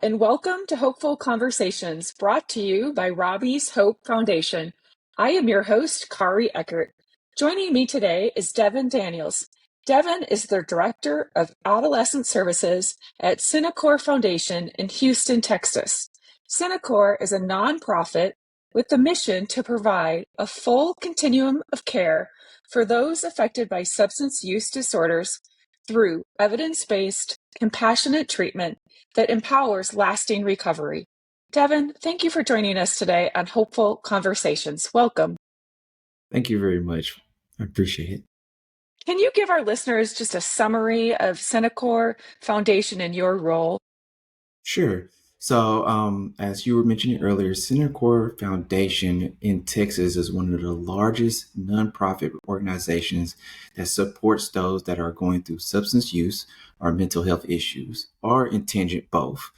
and welcome to Hopeful Conversations, brought to you by Robbie's Hope Foundation. I am your host, Kari Eckert. Joining me today is Devin Daniels. Devin is the Director of Adolescent Services at Cenikor Foundation in Houston, Texas. Cenikor is a nonprofit with the mission to provide a full continuum of care for those affected by substance use disorders through evidence-based, compassionate treatment that empowers lasting recovery. Devin, thank you for joining us today on Hopeful Conversations. Welcome. Thank you very much. I appreciate it. Can you give our listeners just a summary of Cenikor Foundation and your role? Sure. So, as you were mentioning earlier, Cenikor Foundation in Texas is one of the largest nonprofit organizations that supports those that are going through substance use or mental health issues, or intended both.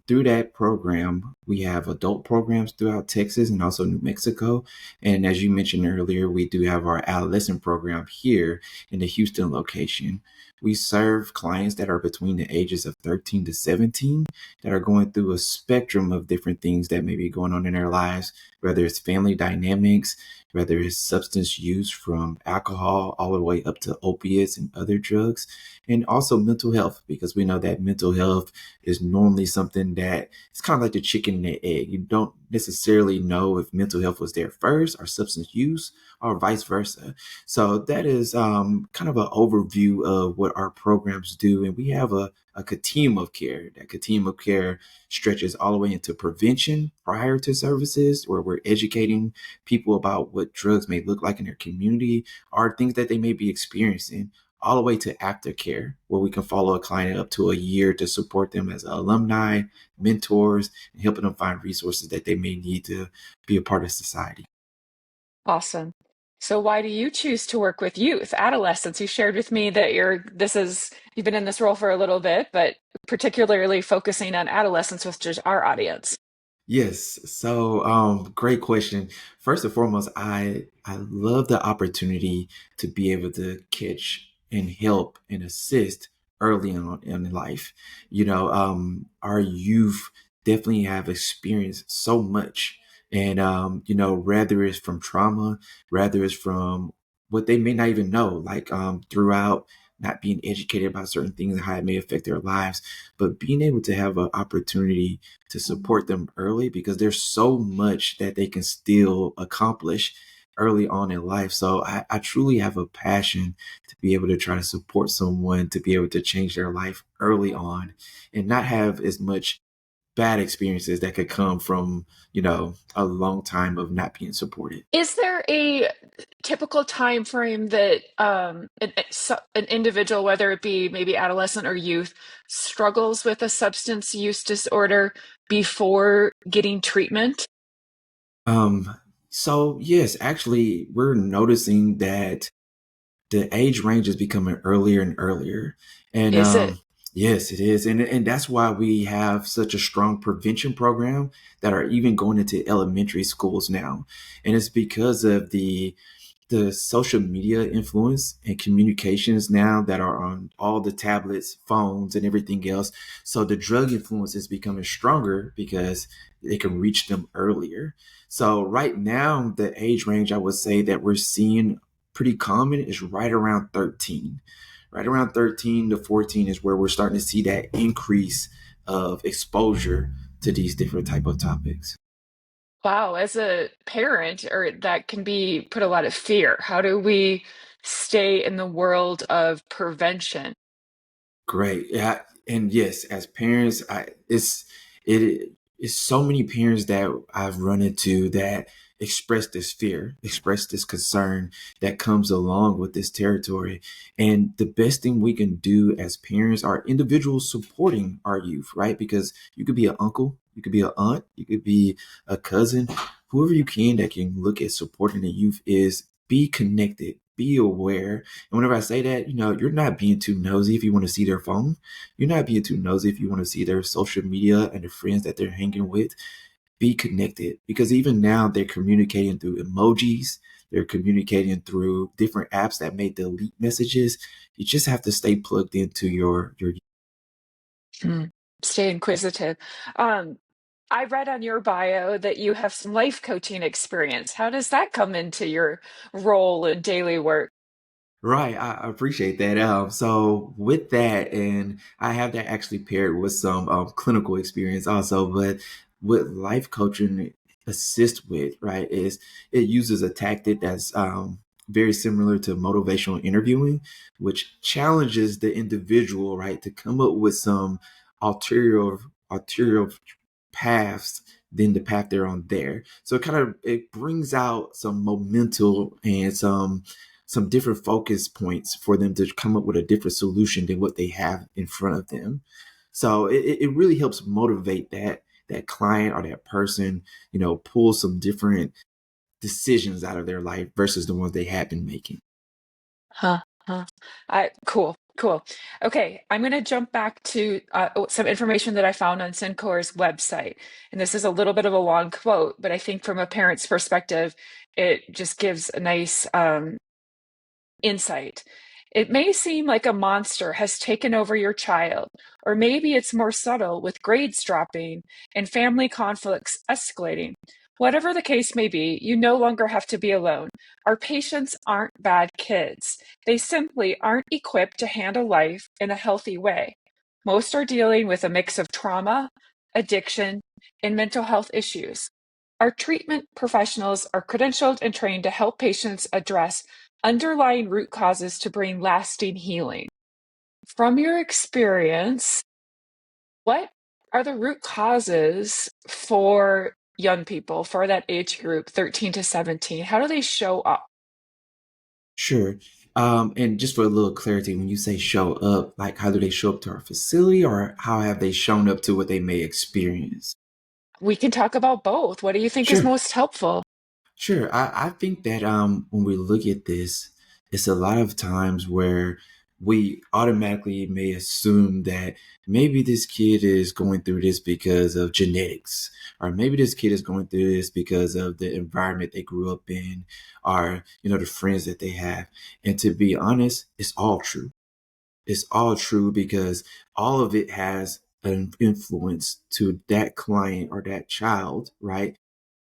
Through that program, we have adult programs throughout Texas and also New Mexico. And as you mentioned earlier, we do have our adolescent program here in the Houston location. We serve clients that are between the ages of 13 to 17 that are going through a spectrum of different things that may be going on in their lives, whether it's family dynamics, whether it's substance use from alcohol all the way up to opiates and other drugs, and also mental health, because we know that mental health is normally something that it's kind of like the chicken and the egg. You don't necessarily know if mental health was there first or substance use or vice versa. So that is kind of an overview of what our programs do. And we have a continuum of care. That continuum of care stretches all the way into prevention prior to services, where we're educating people about what drugs may look like in their community or things that they may be experiencing, all the way to aftercare, where we can follow a client up to a year to support them as alumni, mentors, and helping them find resources that they may need to be a part of society. Awesome. So why do you choose to work with youth, adolescents? You shared with me that you've been in this role for a little bit, but particularly focusing on adolescents, which is our audience. Yes. So, great question. First and foremost, I love the opportunity to be able to catch and help and assist early on in life. Our youth definitely have experienced so much, and whether it's from trauma, whether it's from what they may not even know, like throughout not being educated about certain things and how it may affect their lives, but being able to have an opportunity to support them early, because there's so much that they can still accomplish early on in life. So I truly have a passion to be able to try to support someone to be able to change their life early on and not have as much bad experiences that could come from, a long time of not being supported. Is there a typical time frame that an individual, whether it be maybe adolescent or youth, struggles with a substance use disorder before getting treatment? Um, so yes, actually, we're noticing that the age range is becoming earlier and earlier. And Is it? yes, it is. And that's why we have such a strong prevention program that are even going into elementary schools now. And it's because of the social media influence and communications now that are on all the tablets, phones, and everything else. So the drug influence is becoming stronger because they can reach them earlier. So right now, the age range I would say that we're seeing pretty common is right around 13. Right around 13 to 14 is where we're starting to see that increase of exposure to these different type of topics. Wow, as a parent, or that can be put a lot of fear. How do we stay in the world of prevention? Great. Yeah. And yes, as parents, it's so many parents that I've run into that express this fear, express this concern that comes along with this territory. And the best thing we can do as parents are individuals supporting our youth, right? Because you could be an uncle, you could be an aunt, you could be a cousin, whoever you can that can look at supporting the youth is be connected, be aware. And whenever I say that, you're not being too nosy if you want to see their phone. You're not being too nosy if you want to see their social media and the friends that they're hanging with. Be connected, because even now they're communicating through emojis. They're communicating through different apps that may delete messages. You just have to stay plugged into your. Hmm. stay inquisitive. Um, I read on your bio that you have some life coaching experience. How does that come into your role in daily work? Right, I appreciate that. So with that, and I have that actually paired with some clinical experience also, but what life coaching assists with, right, is it uses a tactic that's very similar to motivational interviewing, which challenges the individual, right, to come up with some ulterior paths than the path they're on there. So it brings out some momentum and some different focus points for them to come up with a different solution than what they have in front of them. So it really helps motivate that client or that person, pull some different decisions out of their life versus the ones they have been making. Huh, huh. Cool, cool. Okay, I'm going to jump back to some information that I found on Cenkor's website. And this is a little bit of a long quote, but I think from a parent's perspective, it just gives a nice insight. It may seem like a monster has taken over your child, or maybe it's more subtle with grades dropping and family conflicts escalating. Whatever the case may be, you no longer have to be alone. Our patients aren't bad kids. They simply aren't equipped to handle life in a healthy way. Most are dealing with a mix of trauma, addiction, and mental health issues. Our treatment professionals are credentialed and trained to help patients address underlying root causes to bring lasting healing. From your experience, what are the root causes for young people, for that age group, 13 to 17? How do they show up? Sure. And just for a little clarity, when you say show up, like how do they show up to our facility or how have they shown up to what they may experience? We can talk about both. What do you think is Sure. most helpful? Sure. I think that when we look at this, it's a lot of times where we automatically may assume that maybe this kid is going through this because of genetics, or maybe this kid is going through this because of the environment they grew up in, or the friends that they have. And to be honest, it's all true. It's all true because all of it has an influence to that client or that child, right?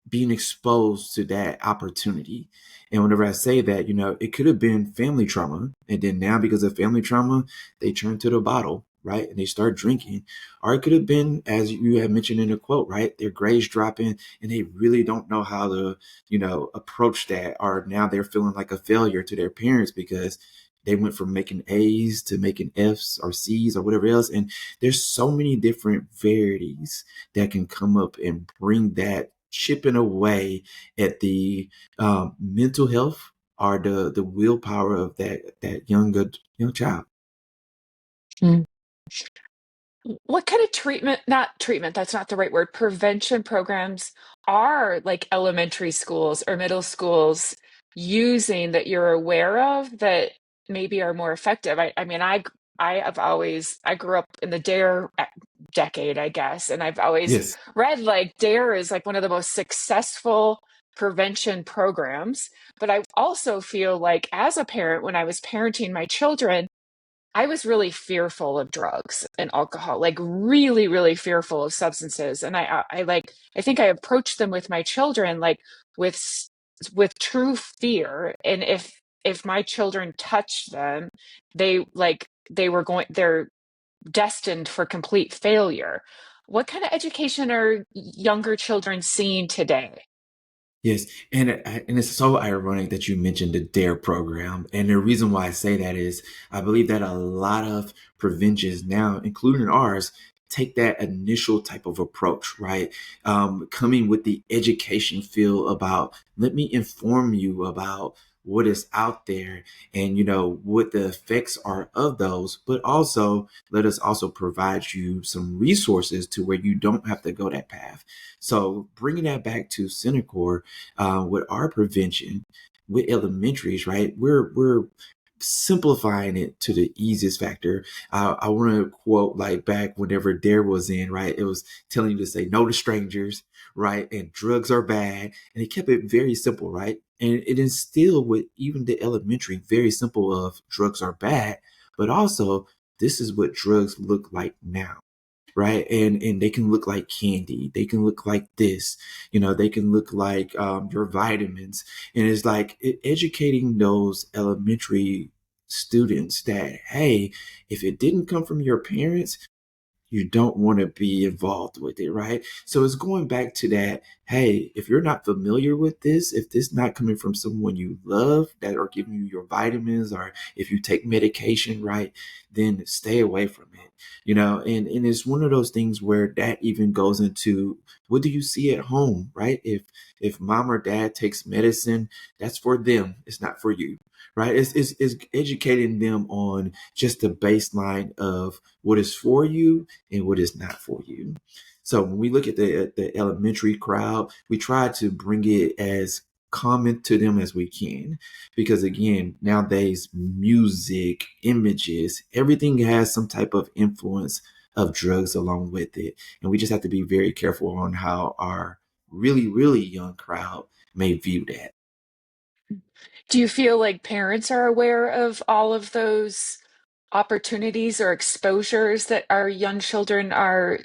Being exposed to that opportunity. And whenever I say that, it could have been family trauma. And then now, because of family trauma, they turn to the bottle, right? And they start drinking. Or it could have been, as you had mentioned in the quote, right? Their grades dropping and they really don't know how to, approach that. Or now they're feeling like a failure to their parents because they went from making A's to making F's or C's or whatever else. And there's so many different varieties that can come up and bring that chipping away at the mental health or the willpower of that young child. Mm. What kind of treatment, not treatment, that's not the right word, prevention programs are like elementary schools or middle schools using that you're aware of that maybe are more effective? I mean, I grew up in the DARE decade, I guess, and I've always Yes. read like DARE is like one of the most successful prevention programs. But I also feel like as a parent, when I was parenting my children, I was really fearful of drugs and alcohol, like really, really fearful of substances. And I think I approached them with my children, like with, with true fear. And if my children touched them, they're destined for complete failure. What kind of education are younger children seeing today? Yes, and it's so ironic that you mentioned the DARE program, and the reason why I say that is I believe that a lot of preventions now, including ours, take that initial type of approach, right? Coming with the education feel about let me inform you about what is out there and what the effects are of those, but also let us also provide you some resources to where you don't have to go that path. So bringing that back to Cenikor, with our prevention with elementaries, right? We're simplifying it to the easiest factor. I want to quote like back whenever Dare was in, right? It was telling you to say no to strangers, right? And drugs are bad. And it kept it very simple, right? And it instilled with even the elementary, very simple of drugs are bad, but also this is what drugs look like now. right? And they can look like candy. They can look like this, they can look like your vitamins. And it's like educating those elementary students that, hey, if it didn't come from your parents, you don't want to be involved with it, right? So it's going back to that. Hey, if you're not familiar with this, if this is not coming from someone you love that are giving you your vitamins, or if you take medication, right, then stay away from it. And it's one of those things where that even goes into, what do you see at home, right? If mom or dad takes medicine, that's for them. It's not for you, right? It's educating them on just the baseline of what is for you and what is not for you. So when we look at the elementary crowd, we try to bring it as common to them as we can, because again, nowadays, music, images, everything has some type of influence of drugs along with it, and we just have to be very careful on how our really, really young crowd may view that. Do you feel like parents are aware of all of those opportunities or exposures that our young children are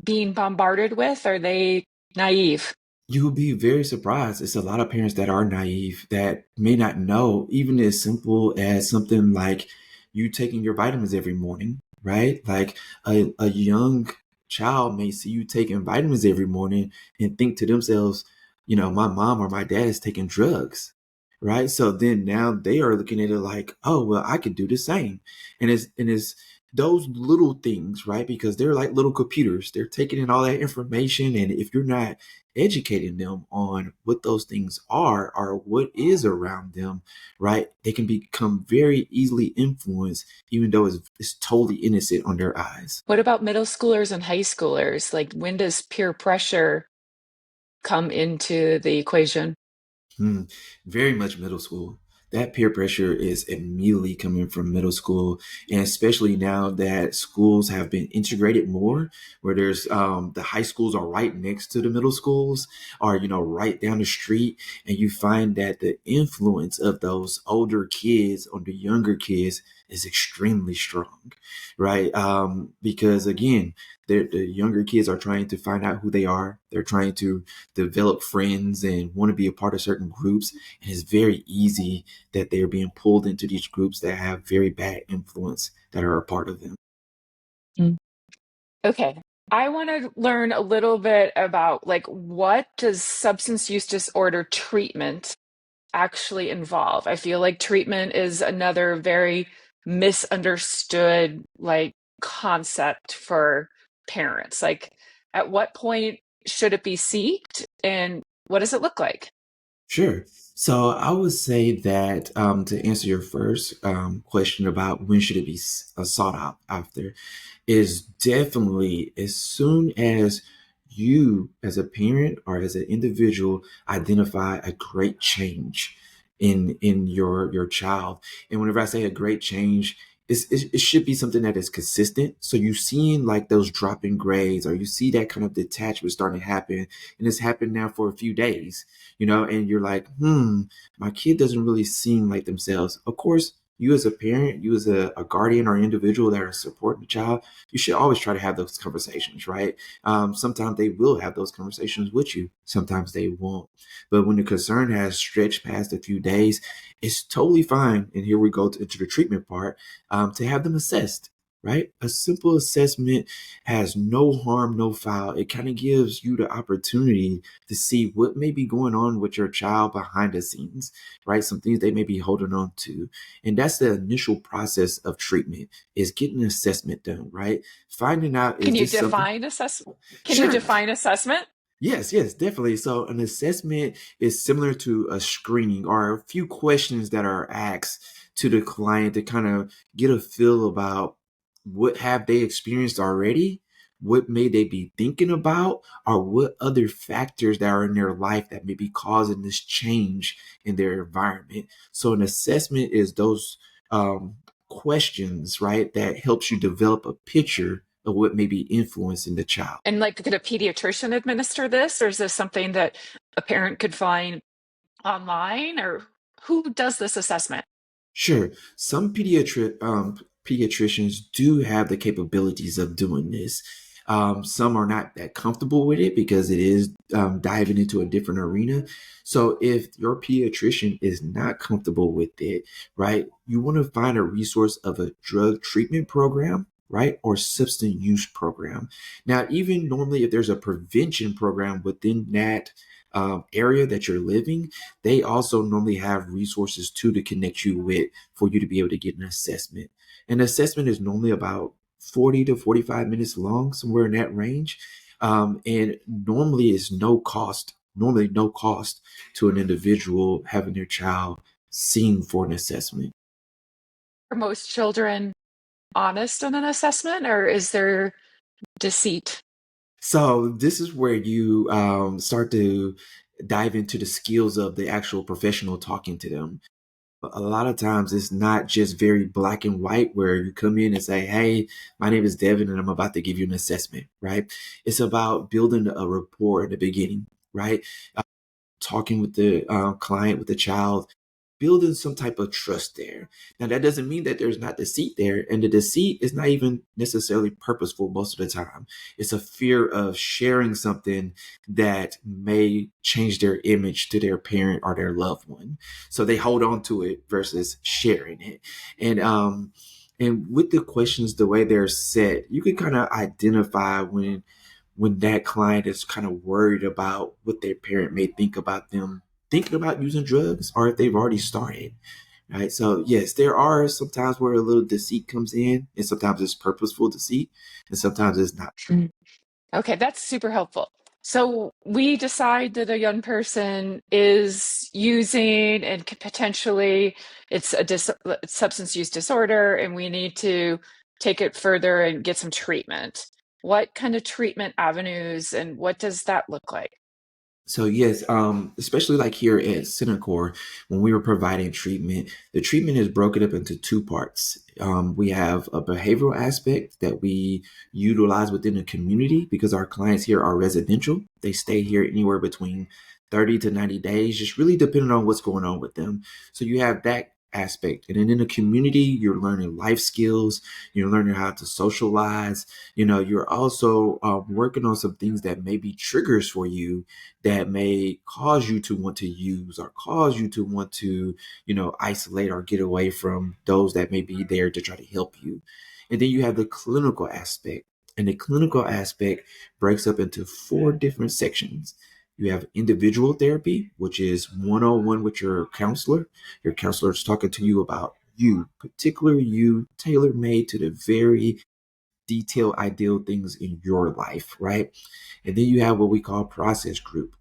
being bombarded with? Are they naive? You will be very surprised. It's a lot of parents that are naive that may not know, even as simple as something like you taking your vitamins every morning, right? Like a young child may see you taking vitamins every morning and think to themselves, my mom or my dad is taking drugs, right? So then now they are looking at it like, oh, well, I could do the same. And it's those little things, right? Because they're like little computers. They're taking in all that information. And if you're not educating them on what those things are or what is around them, right, they can become very easily influenced, even though it's totally innocent on their eyes. What about middle schoolers and high schoolers? Like, when does peer pressure come into the equation? Hmm. Very much middle school. That peer pressure is immediately coming from middle school, and especially now that schools have been integrated more, where there's the high schools are right next to the middle schools, or right down the street, and you find that the influence of those older kids on the younger kids is extremely strong, right? Because again, the younger kids are trying to find out who they are. They're trying to develop friends and want to be a part of certain groups. And it's very easy that they're being pulled into these groups that have very bad influence that are a part of them. Mm. Okay. I want to learn a little bit about, like, what does substance use disorder treatment actually involve? I feel like treatment is another very misunderstood, like, concept for parents. Like, at what point should it be sought, and what does it look like? Sure. So I would say that to answer your first question about when should it be sought out after, is definitely as soon as you, as a parent or as an individual, identify a great change in your child. And whenever I say a great change, it should be something that is consistent. So you seeing like those dropping grades, or you see that kind of detachment starting to happen, and it's happened now for a few days, and you're like, my kid doesn't really seem like themselves. Of course, you as a parent, you as a guardian or individual that are supporting the child, you should always try to have those conversations, right? Sometimes they will have those conversations with you. Sometimes they won't. But when the concern has stretched past a few days, it's totally fine. And here we go into the treatment part, to have them assessed. Right? A simple assessment has no harm, no foul. It kind of gives you the opportunity to see what may be going on with your child behind the scenes, right? Some things they may be holding on to. And that's the initial process of treatment, is getting an assessment done, right? Finding out, Can is you this something? define assess can you Sure. define assessment? Yes, definitely. So an assessment is similar to a screening, or a few questions that are asked to the client to kind of get a feel about what have they experienced already, what may they be thinking about, or what other factors that are in their life that may be causing this change in their environment. So an assessment is those questions, right, that helps you develop a picture of what may be influencing the child. And, like, could a pediatrician administer this, or is this something that a parent could find online, or who does this assessment? Sure. Some pediatricians do have the capabilities of doing this. Some are not that comfortable with it because it is diving into a different arena. So if your pediatrician is not comfortable with it, right, you want to find a resource of a drug treatment program, right, or substance use program. Now, even normally, if there's a prevention program within that area that you're living, they also normally have resources too to connect you with for you to be able to get an assessment. An assessment is normally about 40 to 45 minutes long, somewhere in that range. And normally it's normally no cost to an individual having their child seen for an assessment. Are most children honest in an assessment, or is there deceit? So this is where you start to dive into the skills of the actual professional talking to them. A lot of times it's not just very black and white where you come in and say, hey, my name is Devin and I'm about to give you an assessment, right? It's about building a rapport at the beginning, right? Talking with the client, with the child, building some type of trust there. Now, that doesn't mean that there's not deceit there. And the deceit is not even necessarily purposeful most of the time. It's a fear of sharing something that may change their image to their parent or their loved one. So they hold on to it versus sharing it. And with the questions, the way they're set, you can kind of identify when that client is kind of worried about what their parent may think about them thinking about using drugs or if they've already started. Right. So yes, there are some times where a little deceit comes in, and sometimes it's purposeful deceit, and sometimes it's not. Mm. Okay, that's super helpful. So we decide that a young person is using and potentially it's a substance use disorder, and we need to take it further and get some treatment. What kind of treatment avenues and what does that look like? So yes, especially like here at Cenikor, when we were providing treatment, the treatment is broken up into two parts. We have a behavioral aspect that we utilize within the community because our clients here are residential. They stay here anywhere between 30 to 90 days, just really depending on what's going on with them. So you have that aspect. And then in the community, you're learning life skills, you're learning how to socialize, you're also working on some things that may be triggers for you that may cause you to want to use or cause you to want to, isolate or get away from those that may be there to try to help you. And then you have the clinical aspect. And the clinical aspect breaks up into four different sections. You have individual therapy, which is one-on-one with your counselor. Your counselor is talking to you about you, particular you, tailor made to the very detailed, ideal things in your life, right? And then you have what we call process group.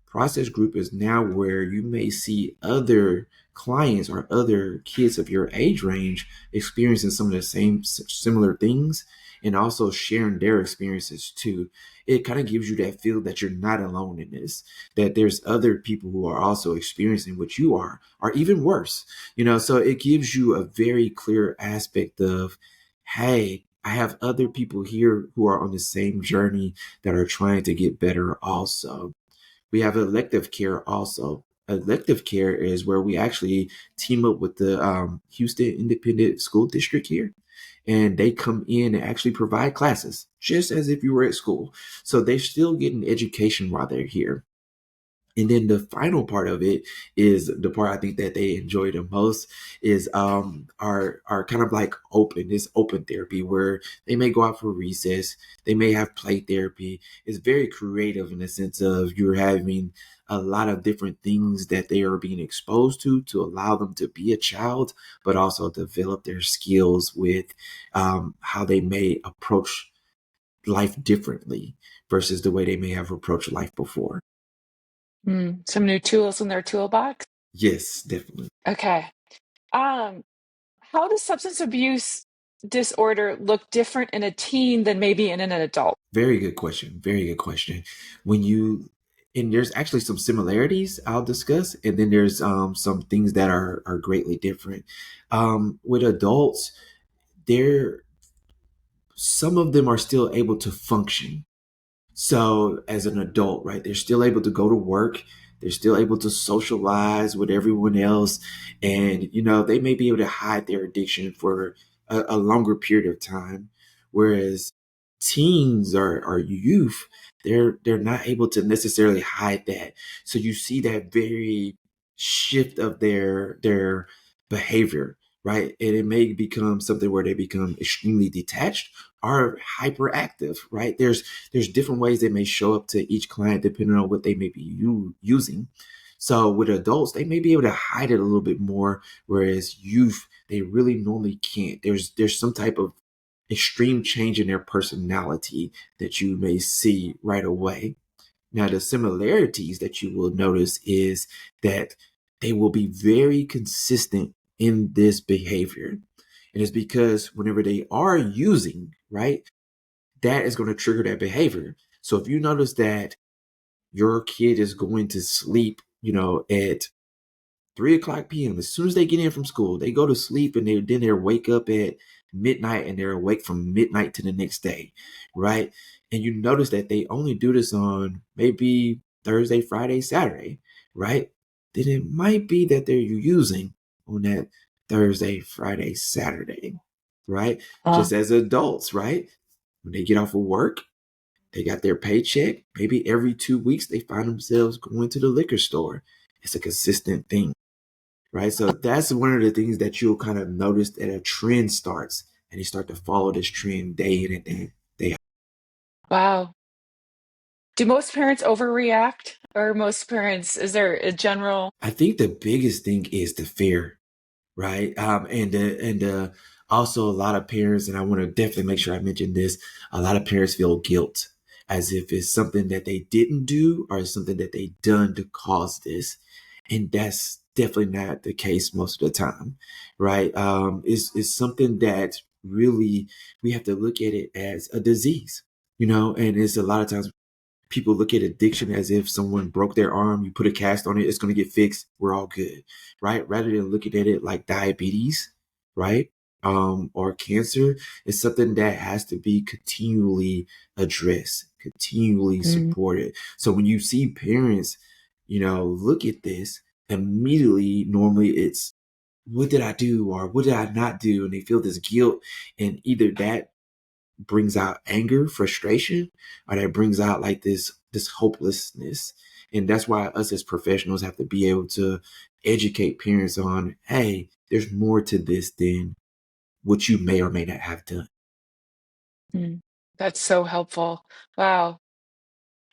Process group is now where you may see other clients or other kids of your age range experiencing some of the same similar things and also sharing their experiences too. It kind of gives you that feel that you're not alone in this, that there's other people who are also experiencing what you are, or even worse, so it gives you a very clear aspect of, hey, I have other people here who are on the same journey that are trying to get better also. We have elective care also. Elective care is where we actually team up with the Houston Independent School District here. And they come in and actually provide classes just as if you were at school. So they're still getting education while they're here. And then the final part of it is the part I think that they enjoy the most is our kind of like this open therapy where they may go out for recess, they may have play therapy. It's very creative in the sense of you're having a lot of different things that they are being exposed to allow them to be a child, but also develop their skills with how they may approach life differently versus the way they may have approached life before. Some new tools in their toolbox. Yes, definitely. Okay. Um, how does substance abuse disorder look different in a teen than maybe in an adult? Very good question. Very good question. When you and there's actually some similarities I'll discuss, and then there's some things that are greatly different. With adults, there some of them are still able to function. So as an adult, right, they're still able to go to work. They're still able to socialize with everyone else. And, they may be able to hide their addiction for a longer period of time, whereas teens or youth, they're not able to necessarily hide that. So you see that very shift of their behavior, right? And it may become something where they become extremely detached or hyperactive, right? There's different ways they may show up to each client depending on what they may be using. So with adults, they may be able to hide it a little bit more, whereas youth, they really normally can't. There's some type of extreme change in their personality that you may see right away. Now, the similarities that you will notice is that they will be very consistent in this behavior. And it's because whenever they are using, right, that is going to trigger that behavior. So if you notice that your kid is going to sleep, at 3 o'clock p.m. As soon as they get in from school, they go to sleep and they're wake up at midnight and they're awake from midnight to the next day, right? And you notice that they only do this on maybe Thursday, Friday, Saturday, right? Then it might be that they're using on that Thursday, Friday, Saturday, right? Uh, Just as adults, right? When they get off of work, they got their paycheck. Maybe every 2 weeks they find themselves going to the liquor store. It's a consistent thing, right? So that's one of the things that you'll kind of notice that a trend starts, and you start to follow this trend day in and day out. wow. Do most parents overreact, or most parents, is there a general? I think the biggest thing is the fear, right? And also a lot of parents, and I want to definitely make sure I mention this. A lot of parents feel guilt, as if it's something that they didn't do or something that they done to cause this, and that's definitely not the case most of the time, right? It's something that really we have to look at it as a disease, and it's a lot of times people look at addiction as if someone broke their arm, you put a cast on it, it's going to get fixed, we're all good, right? Rather than looking at it like diabetes, right? Or cancer, it's something that has to be continually addressed, continually Mm, supported. So when you see parents, look at this, immediately, normally it's, what did I do or what did I not do? And they feel this guilt, and either that brings out anger, frustration, or that brings out like this hopelessness. And that's why us as professionals have to be able to educate parents on, hey, there's more to this than what you may or may not have done. mm. That's so helpful. Wow.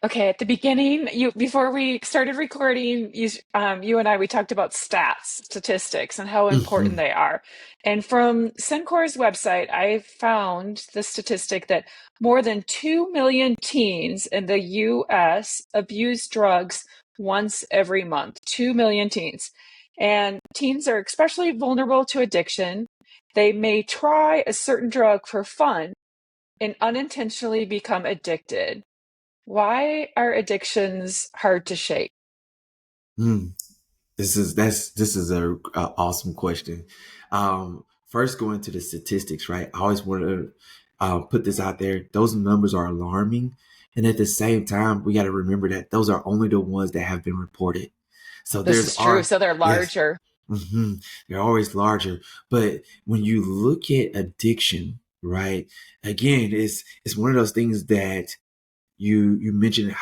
Okay, at the beginning, you before we started recording, you and I we talked about statistics, and how important Hmm. they are. And from Cencor's website, I found the statistic that more than 2 million teens in the US abuse drugs once every month. 2 million teens. And teens are especially vulnerable to addiction. They may try a certain drug for fun and unintentionally become addicted. Why are addictions hard to shake? Mm. This is a awesome question. First, going to the statistics, right? I always want to put this out there. Those numbers are alarming, and at the same time, we got to remember that those are only the ones that have been reported. So This there's is true. are So they're yes, larger. they're always larger. But when you look at addiction, right? Again, it's one of those things that you mentioned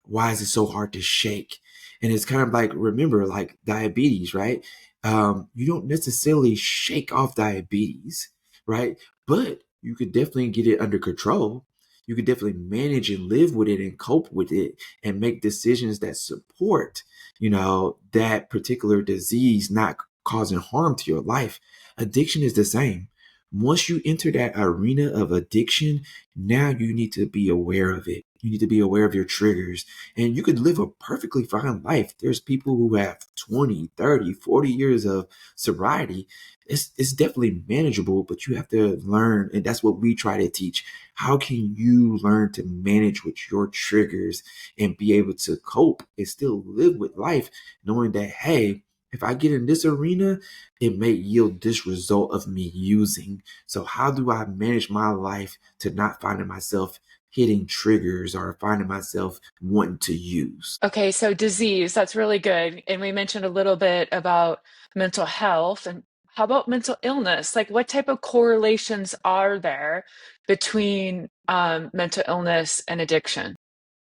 why is it so hard to shake, and it's kind of like, remember, like diabetes, right? You don't necessarily shake off diabetes, right? But you could definitely get it under control. You could definitely manage and live with it and cope with it and make decisions that support that particular disease not causing harm to your life. Addiction is the same. Once you enter that arena of addiction, now you need to be aware of it. You need to be aware of your triggers, and you could live a perfectly fine life. There's people who have 20, 30, 40 years of sobriety. It's definitely manageable, but you have to learn, and that's what we try to teach. How can you learn to manage with your triggers and be able to cope and still live with life, knowing that, hey, if I get in this arena, it may yield this result of me using. So how do I manage my life to not finding myself hitting triggers or finding myself wanting to use? Okay, so disease, that's really good. And we mentioned a little bit about mental health. And how about mental illness? Like, what type of correlations are there between mental illness and addiction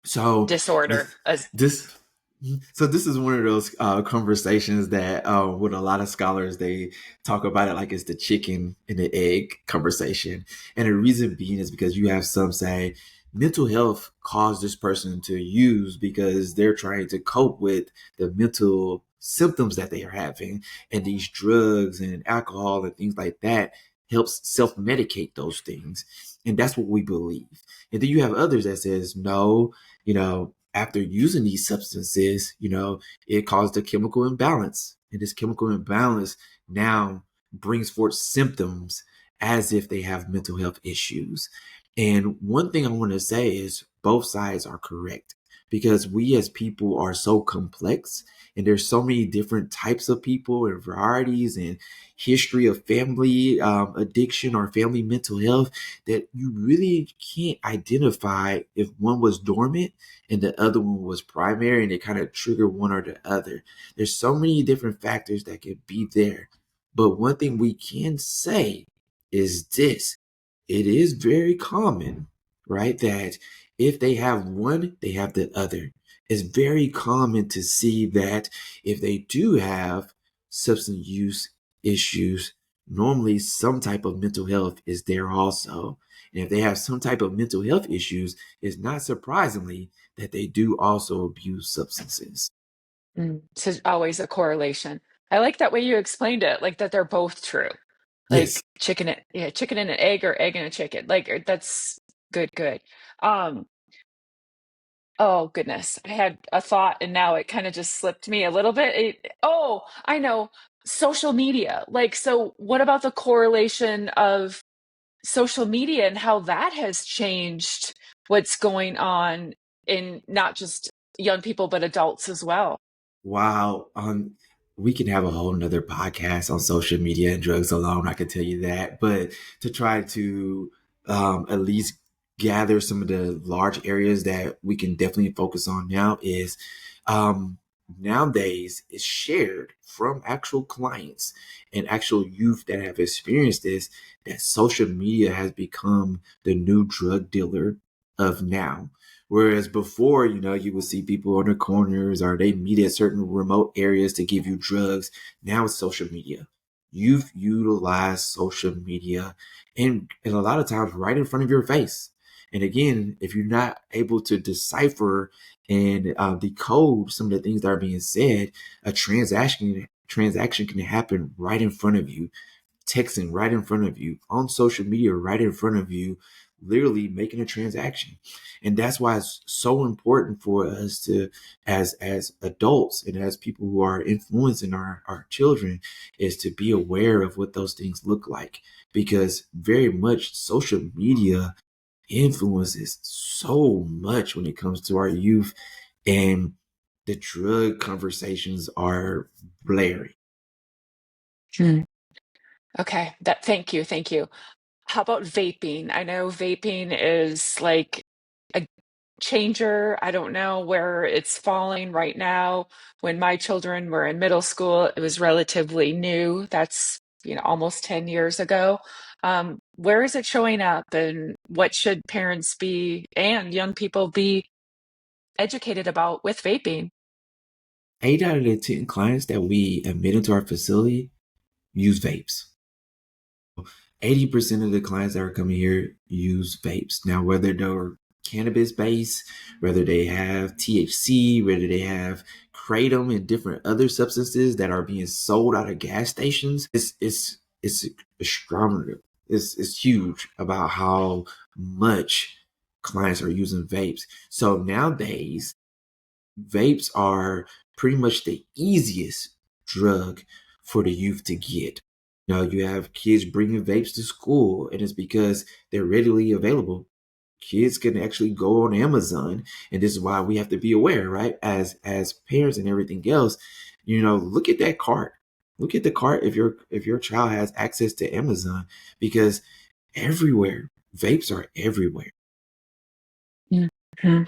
So disorder? this, this so this is one of those conversations that with a lot of scholars they talk about it like it's the chicken and the egg conversation, and the reason being is because you have some say mental health caused this person to use because they're trying to cope with the mental symptoms that they are having, and these drugs and alcohol and things like that helps self-medicate those things, and that's what we believe. And then you have others that says no, after using these substances, it caused a chemical imbalance. And this chemical imbalance now brings forth symptoms as if they have mental health issues. And one thing I want to say is both sides are correct because we as people are so complex and there's so many different types of people and varieties and history of family addiction or family mental health that you really can't identify if one was dormant and the other one was primary and it kind of triggered one or the other. There's so many different factors that could be there. But one thing we can say is this: it is very common, right? That if they have one, they have the other. It's very common to see that if they do have substance use issues, normally some type of mental health is there also. And if they have some type of mental health issues, it's not surprisingly that they do also abuse substances. So always a correlation. I like that way you explained it, like that they're both true. Yes. Like chicken and an egg or egg and a chicken. Like that's good, good. Um, oh goodness, I had a thought and now it kind of just slipped me a little bit. Oh, I know, social media. Like, so what about the correlation of social media and how that has changed what's going on in not just young people, but adults as well? Wow. We can have a whole nother podcast on social media and drugs alone. I can tell you that. But to try to at least gather some of the large areas that we can definitely focus on now is um, nowadays it's shared from actual clients and actual youth that have experienced this that social media has become the new drug dealer of now. Whereas before, you would see people on the corners or they meet at certain remote areas to give you drugs. Now it's social media. You've utilized social media and a lot of times right in front of your face. And again, if you're not able to decipher and decode some of the things that are being said, a transaction can happen right in front of you, texting right in front of you, on social media right in front of you, literally making a transaction. And that's why it's so important for us to, as adults and as people who are influencing our children, is to be aware of what those things look like. Because very much social media influences so much when it comes to our youth, and the drug conversations are blaring. Hmm. Okay, thank you, thank you. How about vaping? I know vaping is like a changer. I don't know where it's falling right now. When my children were in middle school, it was relatively new. That's, almost 10 years ago. Where is it showing up and what should parents be and young people be educated about with vaping? 8 out of the 10 clients that we admit into our facility use vapes. 80% of the clients that are coming here use vapes. Now, whether they're cannabis based, whether they have THC, whether they have kratom and different other substances that are being sold out of gas stations, it's astronomical. It's huge about how much clients are using vapes. So nowadays, vapes are pretty much the easiest drug for the youth to get. You have kids bringing vapes to school, and it's because they're readily available. Kids can actually go on Amazon, and this is why we have to be aware, right? As parents and everything else, look at that cart. Look at the cart if your child has access to Amazon, because everywhere vapes are everywhere. Mhm.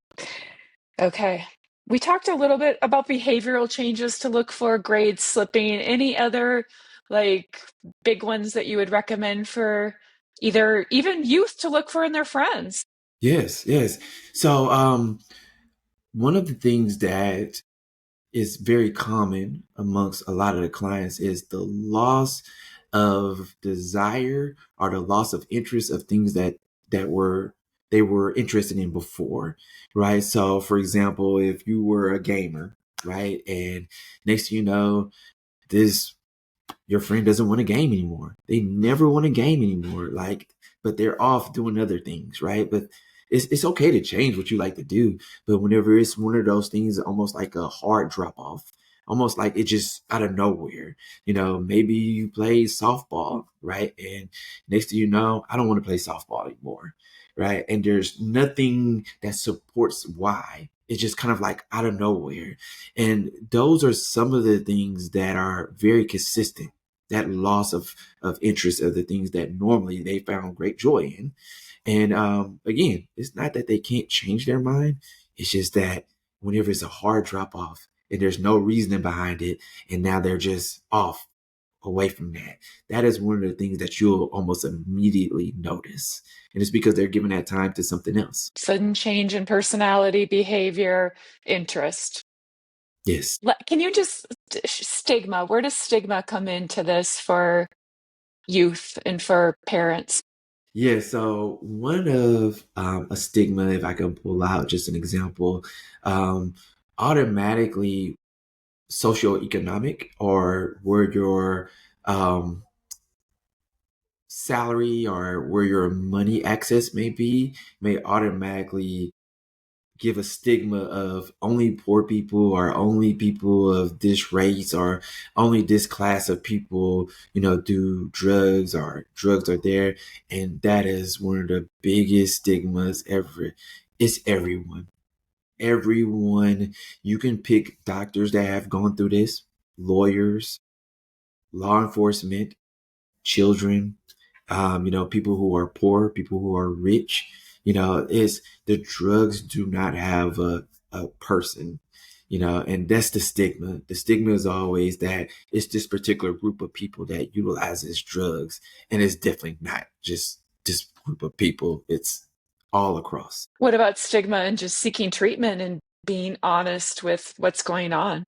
Okay. We talked a little bit about behavioral changes to look for, grades slipping. Any other like big ones that you would recommend for either even youth to look for in their friends? Yes, yes. So, one of the things that is very common amongst a lot of the clients is the loss of desire or the loss of interest of things that were they were interested in before, right? So, for example, if you were a gamer, right, and next thing you know, this your friend doesn't want to game anymore. They never want to game anymore. Like, but they're off doing other things, right? But it's okay to change what you like to do. But whenever it's one of those things, almost like a hard drop off, almost like it just out of nowhere. Maybe you play softball, right? And next thing you know, I don't want to play softball anymore, right? And there's nothing that supports why. It's just kind of like out of nowhere. And those are some of the things that are very consistent, that loss of interest of the things that normally they found great joy in. And again, it's not that they can't change their mind. It's just that whenever it's a hard drop off and there's no reasoning behind it, and now they're just off away from that, that is one of the things that you'll almost immediately notice. And it's because they're giving that time to something else. Sudden change in personality, behavior, interest. Yes. Can you just stigma? Where does stigma come into this for youth and for parents? Yeah, so one of a stigma, if I can pull out just an example, um, automatically socioeconomic or where your um, salary or where your money access may automatically give a stigma of only poor people or only people of this race or only this class of people, do drugs or drugs are there. And that is one of the biggest stigmas ever. It's everyone. Everyone. You can pick doctors that have gone through this, lawyers, law enforcement, children, people who are poor, people who are rich. It's the drugs do not have a person, and that's the stigma. The stigma is always that it's this particular group of people that utilizes drugs, and it's definitely not just this group of people. It's all across. What about stigma and just seeking treatment and being honest with what's going on?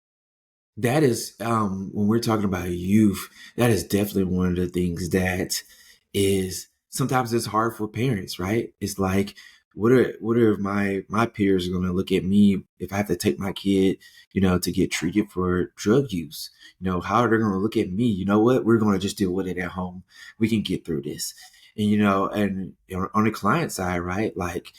That is, when we're talking about youth, that is definitely one of the things that is sometimes it's hard for parents, right? It's like, what are my peers going to look at me if I have to take my kid, to get treated for drug use? How are they going to look at me? You know what? We're going to just deal with it at home. We can get through this. And on the client side, right? Like,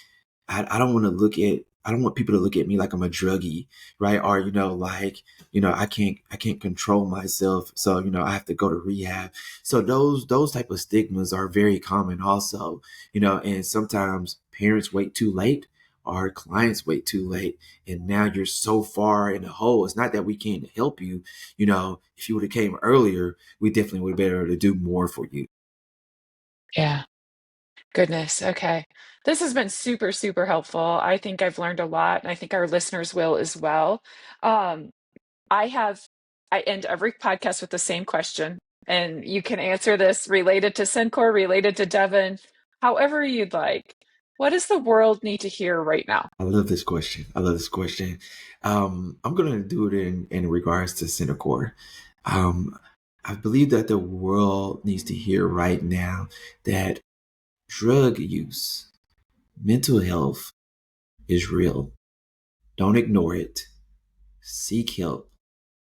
I don't want to I don't want people to look at me like I'm a druggie, right? Or, like, I can't control myself. So, I have to go to rehab. So those type of stigmas are very common also, and sometimes parents wait too late or clients wait too late. And now you're so far in the hole. It's not that we can't help you. If you would have came earlier, we definitely would have been able to do more for you. Yeah. Goodness. Okay. This has been super, super helpful. I think I've learned a lot, and I think our listeners will as well. Um, I have, I end every podcast with the same question, and you can answer this related to Cenkor, related to Devin, however you'd like. What does the world need to hear right now? I love this question. I love this question. I'm going to do it in regards to Cenikor. Um, I believe that the world needs to hear right now that drug use, mental health is real. Don't ignore it. Seek help.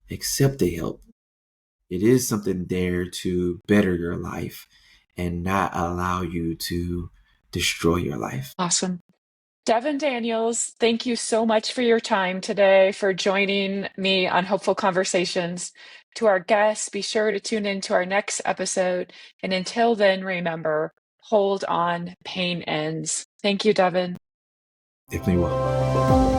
Accept the help. It is something there to better your life and not allow you to destroy your life. Awesome. Devin Daniels, thank you so much for your time today, for joining me on Hopeful Conversations. To our guests, be sure to tune in to our next episode. And until then, remember, hold on, pain ends. Thank you, Devin. Definitely will.